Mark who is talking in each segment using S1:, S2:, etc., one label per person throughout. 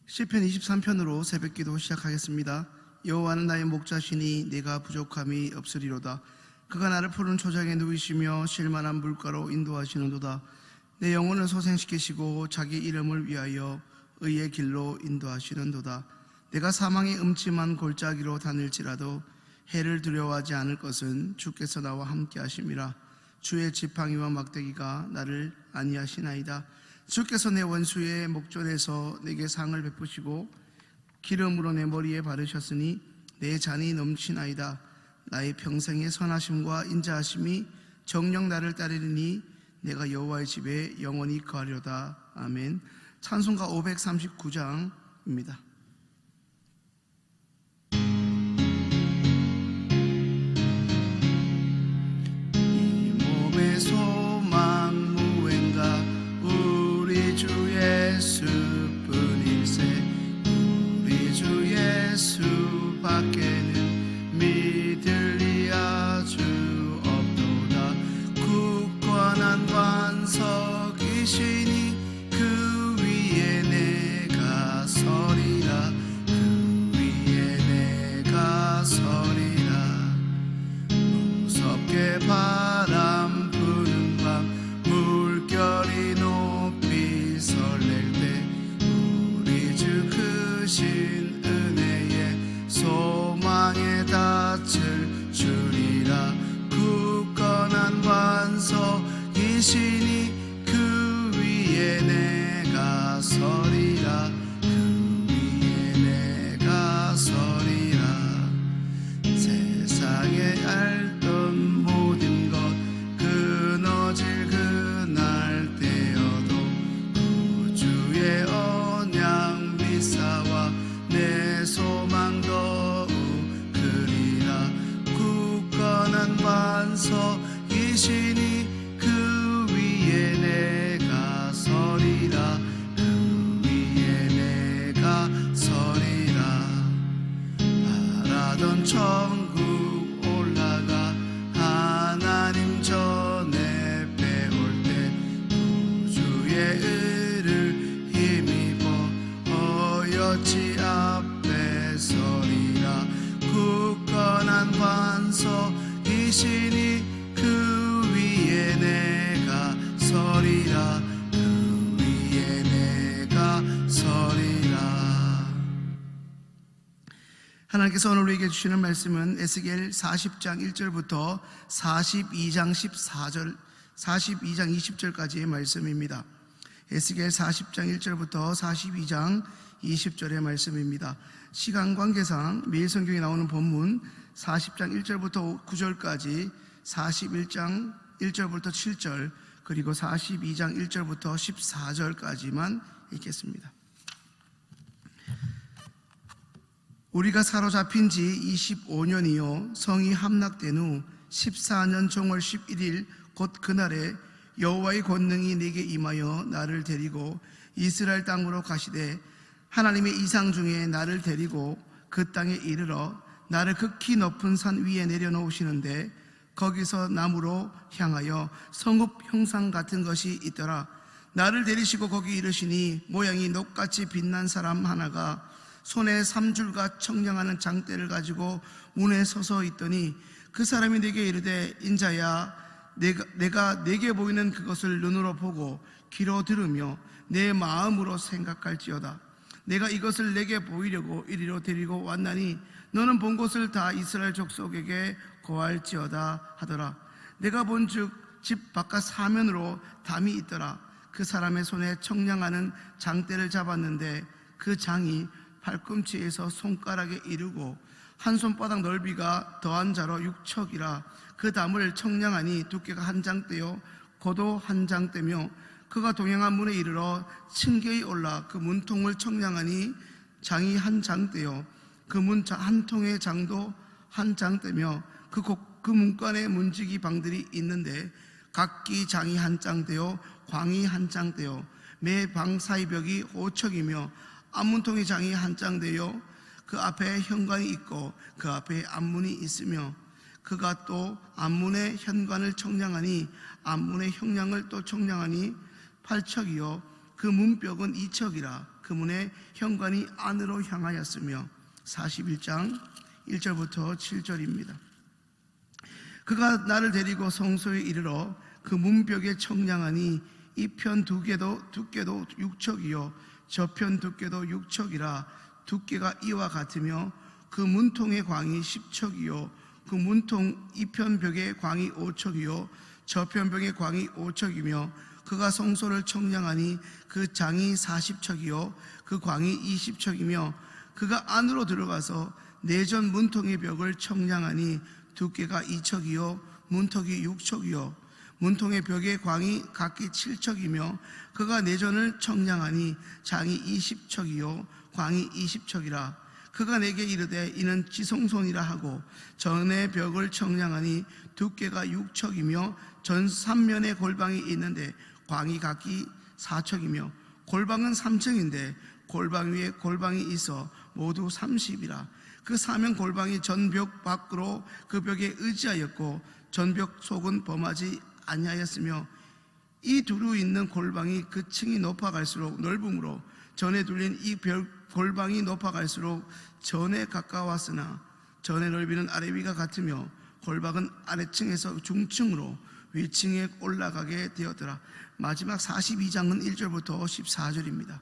S1: 시편 23편으로 새벽기도 시작하겠습니다. 여호와는 나의 목자시니 내가 부족함이 없으리로다. 그가 나를 푸른 초장에 누이시며 쉴만한 물가로 인도하시는도다. 내 영혼을 소생시키시고 자기 이름을 위하여 의의 길로 인도하시는도다. 내가 사망의 음침한 골짜기로 다닐지라도 해를 두려워하지 않을 것은 주께서 나와 함께 하심이라. 주의 지팡이와 막대기가 나를 안위하시나이다. 주께서 내 원수의 목전에서 내게 상을 베푸시고 기름으로 내 머리에 바르셨으니 내 잔이 넘치나이다. 나의 평생의 선하심과 인자하심이 정녕 나를 따르리니 내가 여호와의 집에 영원히 거하리로다. 아멘. 찬송가 539장입니다. 이 몸의 소망 무엔가 우리 주 예수뿐일세. 우리 주 예수 밖에는 믿을 리 아주 없도다. 굳건한 반석이시니 그 위에 내가 서리라. 그 위에 내가 서리라. 무섭게 바람 부는 밤 물결이 높이 설렐 때 우리 주 크신 은혜에 소망에 닿을 줄이라. 굳건한 반석이시니 그 위에 내가 서리라. 그 위에 내가 서리라. 세상에 알던 모든 것 끊어질 그날 때여도 구주의 언약 미사와 내 소망 더욱 크리라. 굳건한 반석이시니 그 위에 내가 서리라. 그 위에 내가 서리라. 바라던 천국 올라가 하나님 전에 배울 때 구주의 의를 힘입어 어여치 앞에 서리라. 굳건한 반석이시니 그 위에 내가 서리라. 그 위에 내가 서리라. 하나님께서 오늘 우리에게 주시는 말씀은 에스겔 40장 1절부터 42장 20절까지의 말씀입니다. 에스겔 40장 1절부터 42장 20절의 말씀입니다. 시간 관계상 매일 성경에 나오는 본문 40장 1절부터 9절까지, 41장 1절부터 7절, 그리고 42장 1절부터 14절까지만 읽겠습니다. 우리가 사로잡힌 지 25년이요 성이 함락된 후 14년 정월 11일 곧 그날에 여호와의 권능이 내게 임하여 나를 데리고 이스라엘 땅으로 가시되 하나님의 이상 중에 나를 데리고 그 땅에 이르러 나를 극히 높은 산 위에 내려놓으시는데 거기서 나무로 향하여 성읍 형상 같은 것이 있더라. 나를 데리시고 거기 이르시니 모양이 녹같이 빛난 사람 하나가 손에 3줄과 청량하는 장대를 가지고 문에 서서 있더니 그 사람이 내게 이르되 인자야 내가 내게 보이는 그것을 눈으로 보고 귀로 들으며 내 마음으로 생각할지어다. 내가 이것을 내게 보이려고 이리로 데리고 왔나니 너는 본 곳을 다 이스라엘 족속에게 고할지어다 하더라. 내가 본즉 집 바깥 사면으로 담이 있더라. 그 사람의 손에 청량하는 장대를 잡았는데 그 장이 발꿈치에서 손가락에 이르고 한 손바닥 넓이가 더한 자로 6척이라. 그 담을 청량하니 두께가 한 장대요 고도 한 장대며 그가 동행한 문에 이르러 층계에 올라 그 문통을 청량하니 장이 한 장대요 그 문 한 통의 장도 한 장대며 그 문간에 문지기 방들이 있는데 각기 장이 한 장대요 광이 한 장대요 매 방 사이 벽이 5척이며 앞문통의 장이 한 장대요 그 앞에 현관이 있고 그 앞에 앞문이 있으며 그가 또 앞문의 현관을 청량하니 앞문의 형량을 또 청량하니 8척이요 그 문벽은 2척이라. 그 문의 현관이 안으로 향하였으며 41장 1절부터 7절입니다. 그가 나를 데리고 성소에 이르러 그 문벽에 청량하니 이 편 두께도 6척이요 저편 두께도 6척이라 두께가 이와 같으며 그 문통의 광이 10척이요 그 문통 이편 벽의 광이 5척이요 저편 벽의 광이 5척이며 그가 성소를 청량하니 그 장이 40척이요 그 광이 20척이며 그가 안으로 들어가서 내전 문통의 벽을 청량하니 두께가 2척이요 문턱이 6척이요 문통의 벽의 광이 각기 7척이며 그가 내전을 청량하니 장이 20척이요 광이 20척이라 그가 내게 이르되 이는 지성손이라 하고 전의 벽을 청량하니 두께가 6척이며 전 3면에 골방이 있는데 광이 각기 4척이며 골방은 3층인데 골방 위에 골방이 있어 모두 30이라 그 사면 골방이 전벽 밖으로 그 벽에 의지하였고 전벽 속은 범하지 아니하였으며 이 두루 있는 골방이 그 층이 높아갈수록 넓음으로 전에 둘린 이 골방이 높아갈수록 전에 가까웠으나 전의 넓이는 아래 위가 같으며 골방은 아래층에서 중층으로 위층에 올라가게 되었더라. 마지막 42장은 1절부터 14절입니다.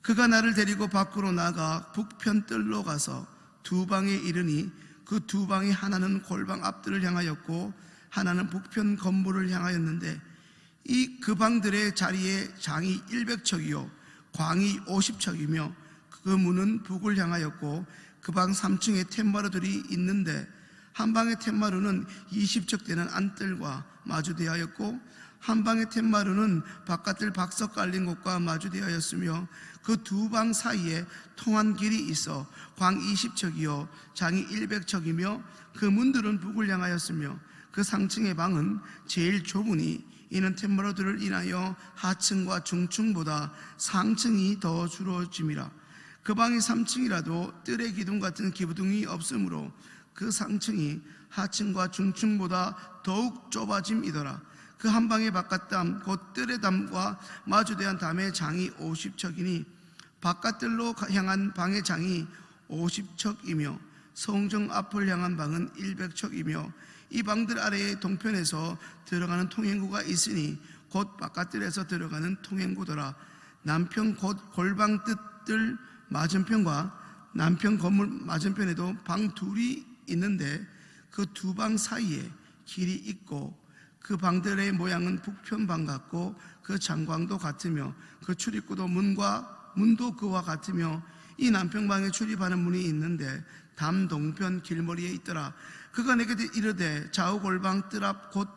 S1: 그가 나를 데리고 밖으로 나가 북편 뜰로 가서 두 방에 이르니 그 두 방이 하나는 골방 앞뜰을 향하였고 하나는 북편 건물을 향하였는데 이 그 방들의 자리에 장이 100척이요 광이 50척이며 그 문은 북을 향하였고 그 방 3층에 툇마루들이 있는데 한 방의 툇마루는 20척 되는 안뜰과 마주대하였고 한 방의 툇마루는 바깥뜰 박석 깔린 곳과 마주대하였으며 그 두 방 사이에 통한 길이 있어 광 20척이요 장이 100척이며 그 문들은 북을 향하였으며 그 상층의 방은 제일 좁으니 이는 툇마루들을 인하여 하층과 중층보다 상층이 더 줄어짐이라. 그 방이 3층이라도 뜰의 기둥 같은 기둥이 없으므로 그 상층이 하층과 중층보다 더욱 좁아짐이더라. 그 한 방의 바깥담 곧 뜰의 담과 마주대한 담의 장이 50척이니 바깥뜰로 향한 방의 장이 50척이며 성정 앞을 향한 방은 100척이며 이 방들 아래에 동편에서 들어가는 통행구가 있으니 곧 바깥뜰에서 들어가는 통행구더라. 남편 곧 골방 뜰 맞은편과 남편 건물 맞은편에도 방 둘이 있는데 그 두 방 사이에 길이 있고 그 방들의 모양은 북편 방 같고 그 장광도 같으며 그 출입구도 문도 그와 같으며 이 남편방에 출입하는 문이 있는데 담 동편 길머리에 있더라. 그가 내게 이르되 좌우 골방 뜰 앞 곧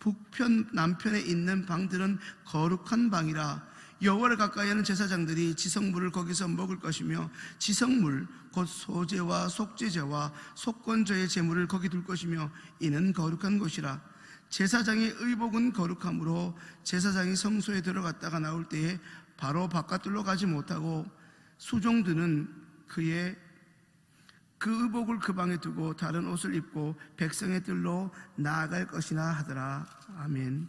S1: 북편 남편에 있는 방들은 거룩한 방이라. 여호와를 가까이하는 제사장들이 지성물을 거기서 먹을 것이며 지성물 곧 소제와 속죄제와 속건제의 제물을 거기 둘 것이며 이는 거룩한 곳이라. 제사장의 의복은 거룩하므로 제사장이 성소에 들어갔다가 나올 때에 바로 바깥들로 가지 못하고 수종들은 그 의복을 그 방에 두고 다른 옷을 입고 백성의 뜰로 나아갈 것이나 하더라. 아멘.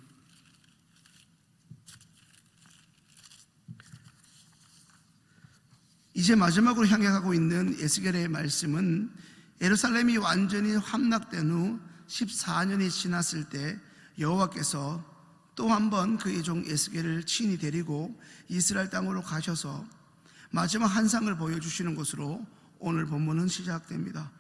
S1: 이제 마지막으로 향해 가고 있는 에스겔의 말씀은 예루살렘이 완전히 함락된 후 14년이 지났을 때 여호와께서 또 한 번 그의 종 에스겔을 친히 데리고 이스라엘 땅으로 가셔서 마지막 한상을 보여주시는 것으로 오늘 본문은 시작됩니다.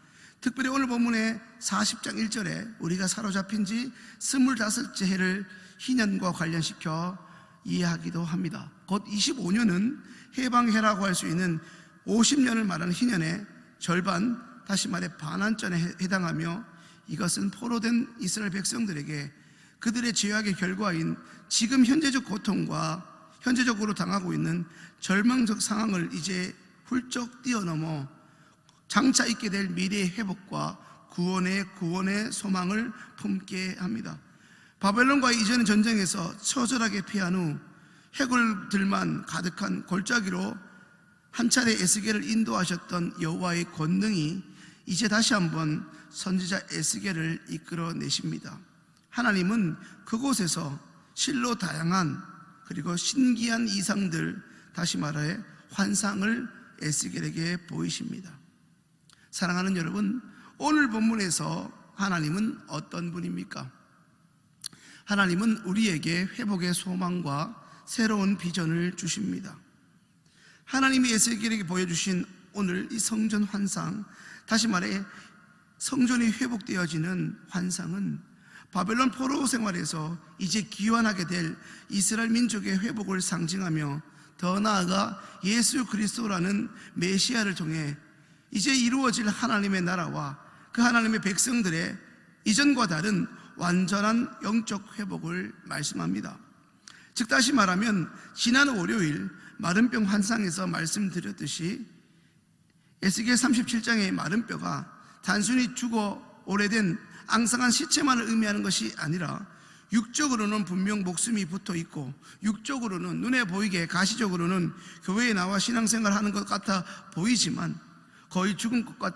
S1: 특별히 오늘 본문의 40장 1절에 우리가 사로잡힌 지 25째 해를 희년과 관련시켜 이해하기도 합니다. 곧 25년은 해방해라고 할 수 있는 50년을 말하는 희년의 절반, 다시 말해 반환전에 해당하며 이것은 포로된 이스라엘 백성들에게 그들의 죄악의 결과인 지금 현재적 고통과 현재적으로 당하고 있는 절망적 상황을 이제 훌쩍 뛰어넘어 장차 있게 될 미래의 회복과 구원의 소망을 품게 합니다. 바벨론과의 이전 전쟁에서 처절하게 피한 후 해골들만 가득한 골짜기로 한 차례 에스겔을 인도하셨던 여호와의 권능이 이제 다시 한번 선지자 에스겔을 이끌어내십니다. 하나님은 그곳에서 실로 다양한 그리고 신기한 이상들, 다시 말해 환상을 에스겔에게 보이십니다. 사랑하는 여러분, 오늘 본문에서 하나님은 어떤 분입니까? 하나님은 우리에게 회복의 소망과 새로운 비전을 주십니다. 하나님이 에스겔에게 보여주신 오늘 이 성전 환상, 다시 말해 성전이 회복되어지는 환상은 바벨론 포로 생활에서 이제 귀환하게 될 이스라엘 민족의 회복을 상징하며, 더 나아가 예수 그리스도라는 메시아를 통해 이제 이루어질 하나님의 나라와 그 하나님의 백성들의 이전과 다른 완전한 영적 회복을 말씀합니다. 즉 다시 말하면 지난 월요일 마른 뼈 환상에서 말씀드렸듯이 에스겔 37장의 마른 뼈가 단순히 죽어 오래된 앙상한 시체만을 의미하는 것이 아니라 육적으로는 분명 목숨이 붙어 있고, 육적으로는 눈에 보이게 가시적으로는 교회에 나와 신앙생활 하는 것 같아 보이지만 거의 죽은 것과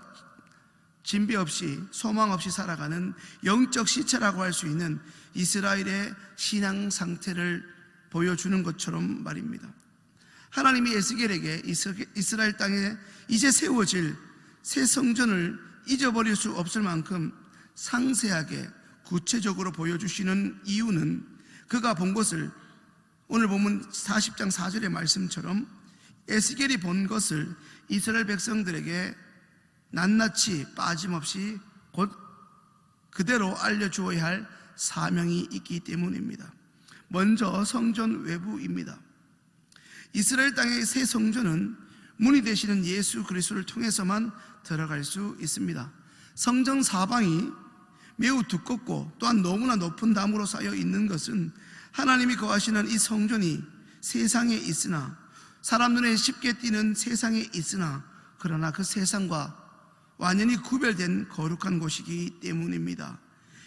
S1: 진비 없이 소망 없이 살아가는 영적 시체라고 할 수 있는 이스라엘의 신앙 상태를 보여주는 것처럼 말입니다. 하나님이 에스겔에게 이스라엘 땅에 이제 세워질 새 성전을 잊어버릴 수 없을 만큼 상세하게 구체적으로 보여주시는 이유는 그가 본 것을 오늘 보면 40장 4절의 말씀처럼 에스겔이 본 것을 이스라엘 백성들에게 낱낱이 빠짐없이 곧 그대로 알려주어야 할 사명이 있기 때문입니다. 먼저 성전 외부입니다. 이스라엘 땅의 새 성전은 문이 되시는 예수 그리스도를 통해서만 들어갈 수 있습니다. 성전 사방이 매우 두껍고 또한 너무나 높은 담으로 쌓여 있는 것은 하나님이 거하시는 이 성전이 세상에 있으나, 사람 눈에 쉽게 띄는 세상에 있으나, 그러나 그 세상과 완전히 구별된 거룩한 곳이기 때문입니다.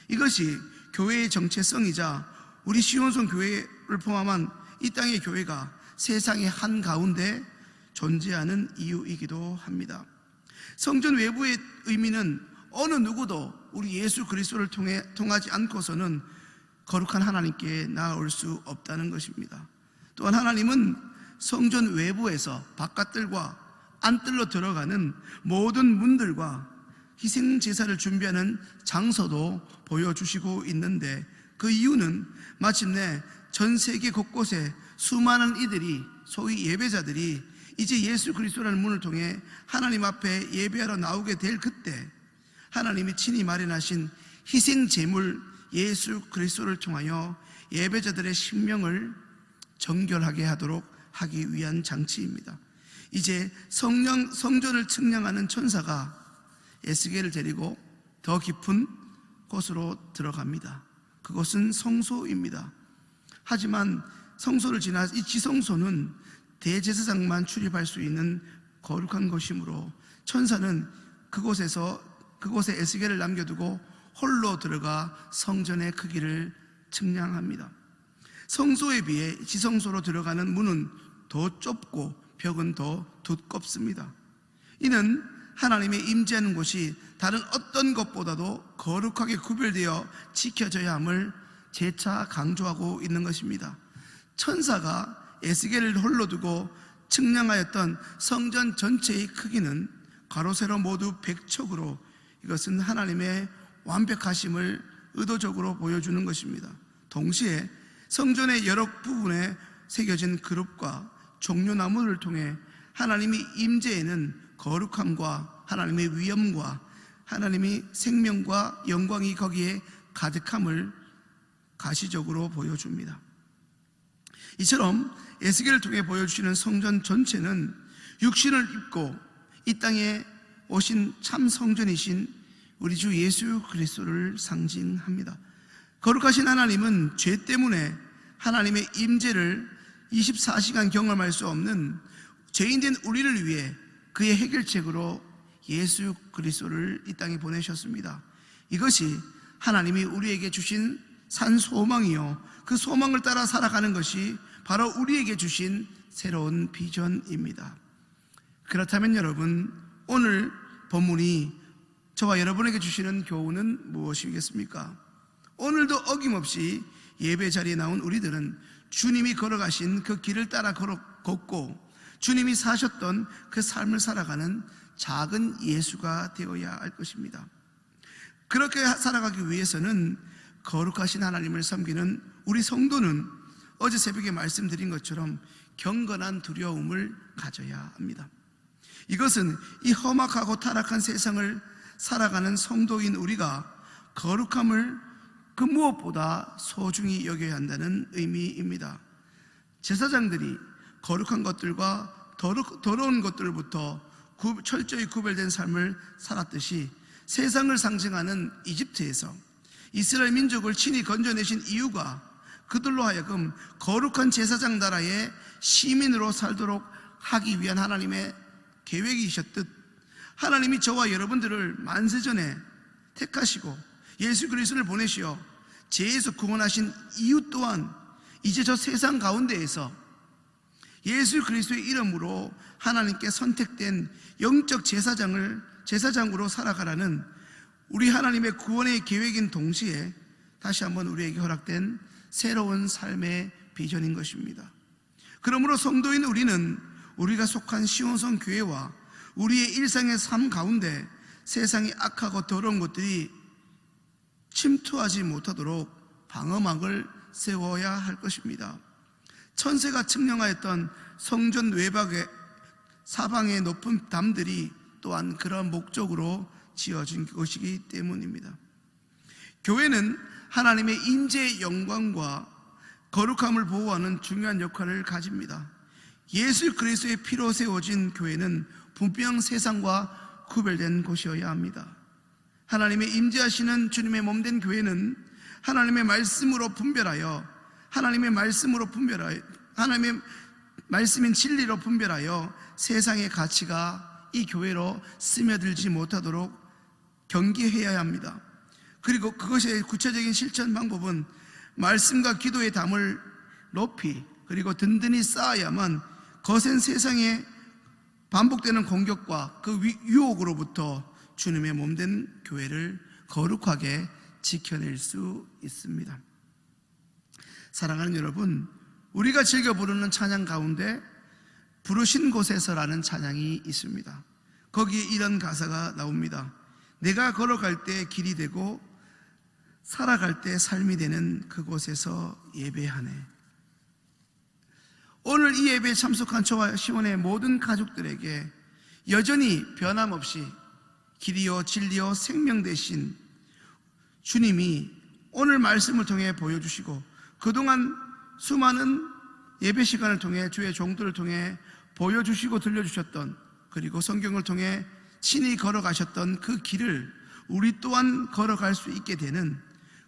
S1: 이것이 교회의 정체성이자 우리 시온성 교회를 포함한 이 땅의 교회가 세상의 한가운데 존재하는 이유이기도 합니다. 성전 외부의 의미는 어느 누구도 우리 예수 그리스도를 통하지 않고서는 거룩한 하나님께 나아올 수 없다는 것입니다. 또한 하나님은 성전 외부에서 바깥들과 안뜰로 들어가는 모든 문들과 희생제사를 준비하는 장소도 보여주시고 있는데, 그 이유는 마침내 전 세계 곳곳에 수많은 이들이, 소위 예배자들이 이제 예수 그리스도라는 문을 통해 하나님 앞에 예배하러 나오게 될 그때 하나님이 친히 마련하신 희생제물 예수 그리스도를 통하여 예배자들의 심령을 정결하게 하도록 하기 위한 장치입니다. 이제 성전을 측량하는 천사가 에스겔을 데리고 더 깊은 곳으로 들어갑니다. 그곳은 성소입니다. 하지만 성소를 지나 이 지성소는 대제사장만 출입할 수 있는 거룩한 곳이므로 천사는 그곳에 에스겔을 남겨두고 홀로 들어가 성전의 크기를 측량합니다. 성소에 비해 지성소로 들어가는 문은 더 좁고 벽은 더 두껍습니다. 이는 하나님의 임재하는 곳이 다른 어떤 것보다도 거룩하게 구별되어 지켜져야 함을 재차 강조하고 있는 것입니다. 천사가 에스겔을 홀로 두고 측량하였던 성전 전체의 크기는 가로 세로 모두 100척으로, 이것은 하나님의 완벽하심을 의도적으로 보여주는 것입니다. 동시에 성전의 여러 부분에 새겨진 그룹과 종려나무를 통해 하나님이 임재에는 거룩함과 하나님의 위엄과 하나님의 생명과 영광이 거기에 가득함을 가시적으로 보여줍니다. 이처럼 에스겔을 통해 보여주시는 성전 전체는 육신을 입고 이 땅에 오신 참 성전이신 우리 주 예수 그리스도를 상징합니다. 거룩하신 하나님은 죄 때문에 하나님의 임재를 24시간 경험할 수 없는 죄인된 우리를 위해 그의 해결책으로 예수 그리스도를 이 땅에 보내셨습니다. 이것이 하나님이 우리에게 주신 산 소망이요, 그 소망을 따라 살아가는 것이 바로 우리에게 주신 새로운 비전입니다. 그렇다면 여러분, 오늘 본문이 저와 여러분에게 주시는 교훈은 무엇이겠습니까? 오늘도 어김없이 예배 자리에 나온 우리들은 주님이 걸어가신 그 길을 따라 걷고 주님이 사셨던 그 삶을 살아가는 작은 예수가 되어야 할 것입니다. 그렇게 살아가기 위해서는 거룩하신 하나님을 섬기는 우리 성도는 어제 새벽에 말씀드린 것처럼 경건한 두려움을 가져야 합니다. 이것은 이 험악하고 타락한 세상을 살아가는 성도인 우리가 거룩함을 그 무엇보다 소중히 여겨야 한다는 의미입니다. 제사장들이 거룩한 것들과 더러운 것들부터 철저히 구별된 삶을 살았듯이 세상을 상징하는 이집트에서 이스라엘 민족을 친히 건져내신 이유가 그들로 하여금 거룩한 제사장 나라의 시민으로 살도록 하기 위한 하나님의 계획이셨듯, 하나님이 저와 여러분들을 만세전에 택하시고 예수 그리스도를 보내시어 죄에서 구원하신 이유 또한 이제 저 세상 가운데에서 예수 그리스도의 이름으로 하나님께 선택된 영적 제사장으로 살아가라는 우리 하나님의 구원의 계획인 동시에 다시 한번 우리에게 허락된 새로운 삶의 비전인 것입니다. 그러므로 성도인 우리는 우리가 속한 시온성 교회와 우리의 일상의 삶 가운데 세상의 악하고 더러운 것들이 침투하지 못하도록 방어막을 세워야 할 것입니다. 천세가 측량하였던 성전 외박의 사방의 높은 담들이 또한 그런 목적으로 지어진 것이기 때문입니다. 교회는 하나님의 임재의 영광과 거룩함을 보호하는 중요한 역할을 가집니다. 예수 그리스도의 피로 세워진 교회는 분명 세상과 구별된 곳이어야 합니다. 하나님의 임재하시는 주님의 몸된 교회는 하나님의 말씀으로 분별하여 하나님의 말씀인 진리로 분별하여 세상의 가치가 이 교회로 스며들지 못하도록 경계해야 합니다. 그리고 그것의 구체적인 실천 방법은 말씀과 기도의 담을 높이 그리고 든든히 쌓아야만 거센 세상에 반복되는 공격과 그 유혹으로부터 주님의 몸된 교회를 거룩하게 지켜낼 수 있습니다. 사랑하는 여러분, 우리가 즐겨 부르는 찬양 가운데 부르신 곳에서라는 찬양이 있습니다. 거기에 이런 가사가 나옵니다. 내가 걸어갈 때 길이 되고 살아갈 때 삶이 되는 그곳에서 예배하네. 오늘 이 예배에 참석한 저와 시원의 모든 가족들에게 여전히 변함없이 길이요 진리요 생명 되신 주님이 오늘 말씀을 통해 보여주시고 그동안 수많은 예배 시간을 통해 주의 종들을 통해 보여주시고 들려주셨던, 그리고 성경을 통해 친히 걸어가셨던 그 길을 우리 또한 걸어갈 수 있게 되는,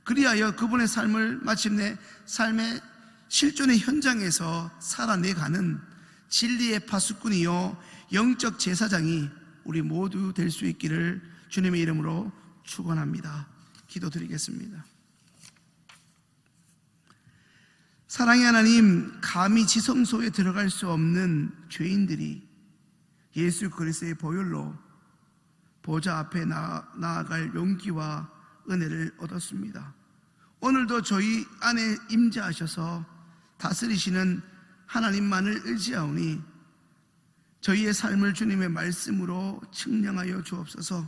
S1: 그리하여 그분의 삶을 마침내 삶의 실존의 현장에서 살아내가는 진리의 파수꾼이요 영적 제사장이 우리 모두 될 수 있기를 주님의 이름으로 축원합니다. 기도드리겠습니다. 사랑의 하나님, 감히 지성소에 들어갈 수 없는 죄인들이 예수 그리스도의 보혈로 보좌 앞에 나아갈 용기와 은혜를 얻었습니다. 오늘도 저희 안에 임재하셔서 다스리시는 하나님만을 의지하오니 저희의 삶을 주님의 말씀으로 측량하여 주옵소서.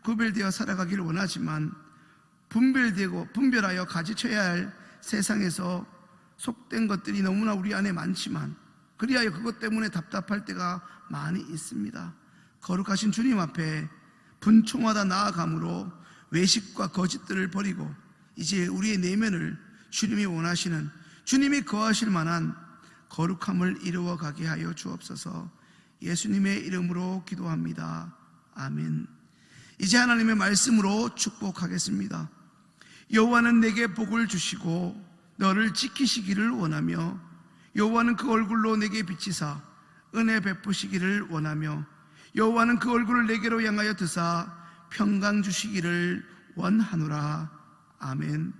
S1: 구별되어 살아가기를 원하지만 분별하여 가지쳐야 할 세상에서 속된 것들이 너무나 우리 안에 많지만, 그리하여 그것 때문에 답답할 때가 많이 있습니다. 거룩하신 주님 앞에 분초마다 나아감으로 외식과 거짓들을 버리고 이제 우리의 내면을 주님이 원하시는, 주님이 거하실 만한 거룩함을 이루어가게 하여 주옵소서. 예수님의 이름으로 기도합니다. 아멘. 이제 하나님의 말씀으로 축복하겠습니다. 여호와는 내게 복을 주시고 너를 지키시기를 원하며, 여호와는 그 얼굴로 내게 비치사 은혜 베푸시기를 원하며, 여호와는 그 얼굴을 내게로 향하여 드사 평강 주시기를 원하노라. 아멘.